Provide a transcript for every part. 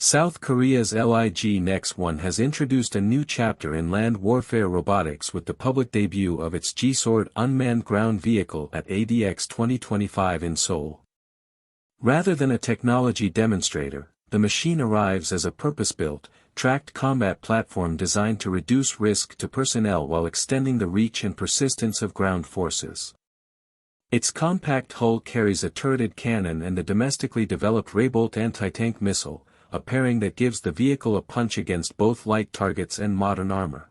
South Korea's LIG Nex1 has introduced a new chapter in land warfare robotics with the public debut of its G-Sword unmanned ground vehicle at ADEX 2025 in Seoul. Rather than a technology demonstrator, the machine arrives as a purpose-built, tracked combat platform designed to reduce risk to personnel while extending the reach and persistence of ground forces. Its compact hull carries a turreted cannon and the domestically developed Raybolt anti-tank missile, a pairing that gives the vehicle a punch against both light targets and modern armor.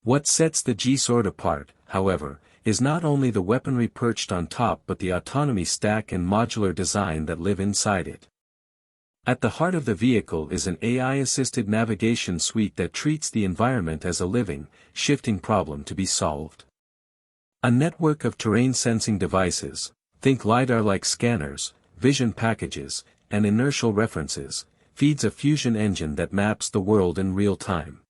What sets the G-Sword apart, however, is not only the weaponry perched on top but the autonomy stack and modular design that live inside it. At the heart of the vehicle is an AI-assisted navigation suite that treats the environment as a living, shifting problem to be solved. A network of terrain-sensing devices, think LiDAR-like scanners, vision packages, and inertial references, feeds a fusion engine that maps the world in real time.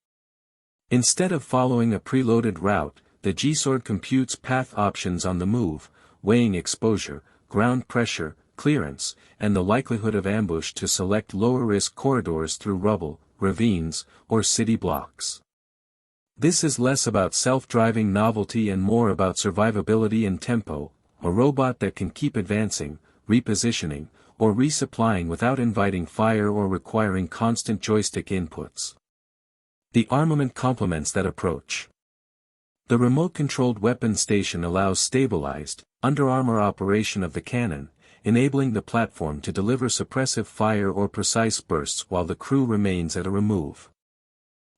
Instead of following a preloaded route, the G-Sword computes path options on the move, weighing exposure, ground pressure, clearance, and the likelihood of ambush to select lower-risk corridors through rubble, ravines, or city blocks. This is less about self-driving novelty and more about survivability and tempo, a robot that can keep advancing, repositioning, or resupplying without inviting fire or requiring constant joystick inputs. The armament complements that approach. The remote-controlled weapon station allows stabilized, under-armor operation of the cannon, enabling the platform to deliver suppressive fire or precise bursts while the crew remains at a remove.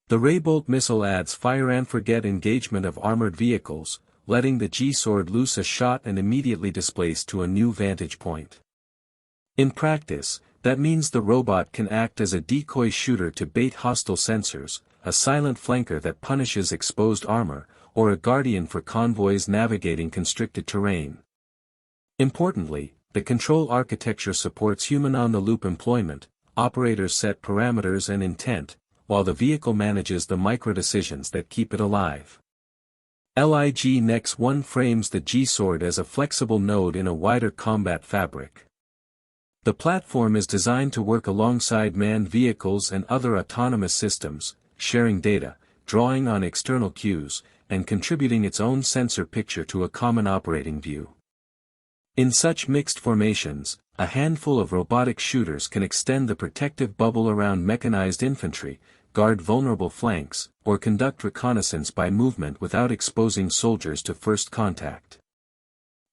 The Raybolt missile adds fire-and-forget engagement of armored vehicles, letting the G-Sword loose a shot and immediately displace to a new vantage point. In practice, that means the robot can act as a decoy shooter to bait hostile sensors, a silent flanker that punishes exposed armor, or a guardian for convoys navigating constricted terrain. Importantly, the control architecture supports human-on-the-loop employment, operators set parameters and intent, while the vehicle manages the micro-decisions that keep it alive. LIG Nex1 frames the G-Sword as a flexible node in a wider combat fabric. The platform is designed to work alongside manned vehicles and other autonomous systems, sharing data, drawing on external cues, and contributing its own sensor picture to a common operating view. In such mixed formations, a handful of robotic shooters can extend the protective bubble around mechanized infantry, guard vulnerable flanks, or conduct reconnaissance by movement without exposing soldiers to first contact.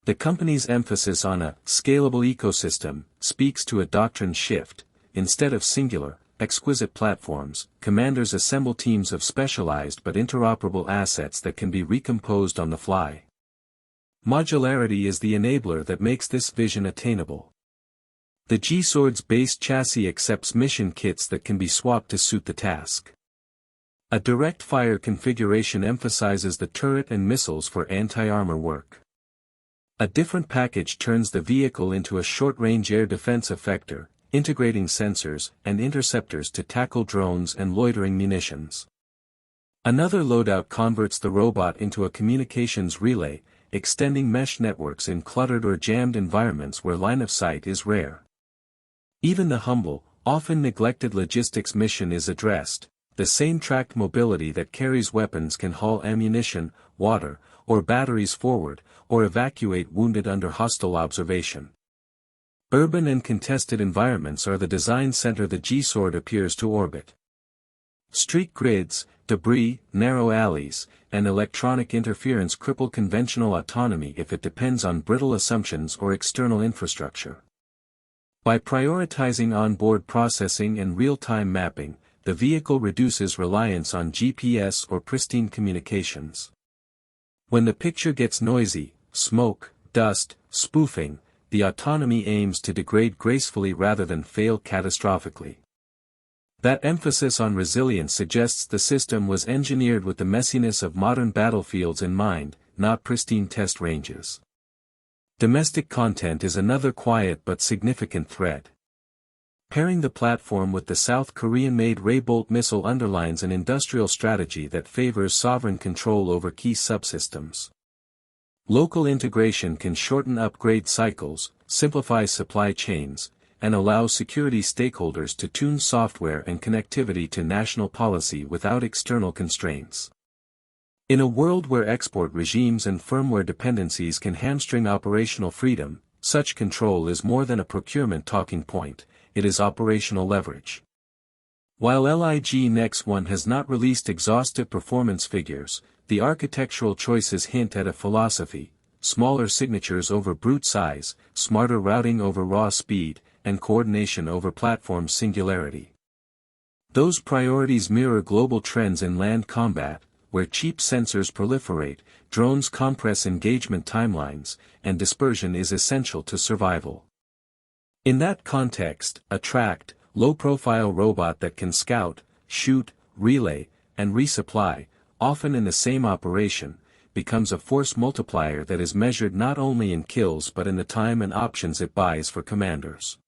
The company's emphasis on a scalable ecosystem speaks to a doctrine shift. Instead of singular, exquisite platforms, commanders assemble teams of specialized but interoperable assets that can be recomposed on the fly. Modularity is the enabler that makes this vision attainable. The G-Sword's base chassis accepts mission kits that can be swapped to suit the task. A direct fire configuration emphasizes the turret and missiles for anti-armor work. A different package turns the vehicle into a short-range air defense effector, integrating sensors and interceptors to tackle drones and loitering munitions. Another loadout converts the robot into a communications relay, extending mesh networks in cluttered or jammed environments where line of sight is rare. Even the humble, often neglected logistics mission is addressed. The same tracked mobility that carries weapons can haul ammunition, water, or batteries forward, or evacuate wounded under hostile observation. Urban and contested environments are the design center the G-Sword appears to orbit. Street grids, debris, narrow alleys, and electronic interference cripple conventional autonomy if it depends on brittle assumptions or external infrastructure. By prioritizing onboard processing and real-time mapping, the vehicle reduces reliance on GPS or pristine communications. When the picture gets noisy, smoke, dust, spoofing, the autonomy aims to degrade gracefully rather than fail catastrophically. That emphasis on resilience suggests the system was engineered with the messiness of modern battlefields in mind, not pristine test ranges. Domestic content is another quiet but significant thread. Pairing the platform with the South Korean-made Raybolt missile underlines an industrial strategy that favors sovereign control over key subsystems. Local integration can shorten upgrade cycles, simplify supply chains, and allows security stakeholders to tune software and connectivity to national policy without external constraints. In a world where export regimes and firmware dependencies can hamstring operational freedom, such control is more than a procurement talking point, it is operational leverage. While LIG Nex1 has not released exhaustive performance figures, the architectural choices hint at a philosophy: smaller signatures over brute size, smarter routing over raw speed, and coordination over platform singularity. Those priorities mirror global trends in land combat, where cheap sensors proliferate, drones compress engagement timelines, and dispersion is essential to survival. In that context, a tracked, low-profile robot that can scout, shoot, relay, and resupply, often in the same operation, becomes a force multiplier that is measured not only in kills but in the time and options it buys for commanders.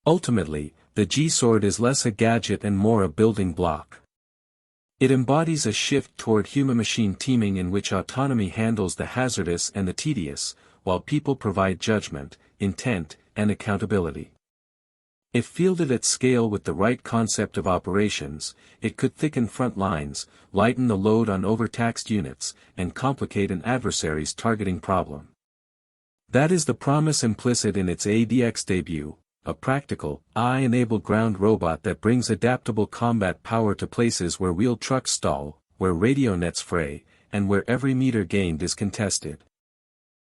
Ultimately, the G-Sword is less a gadget and more a building block. It embodies a shift toward human-machine teaming in which autonomy handles the hazardous and the tedious, while people provide judgment, intent, and accountability. If fielded at scale with the right concept of operations, it could thicken front lines, lighten the load on overtaxed units, and complicate an adversary's targeting problem. That is the promise implicit in its ADEX debut, a practical, AI-enabled ground robot that brings adaptable combat power to places where wheeled trucks stall, where radio nets fray, and where every meter gained is contested.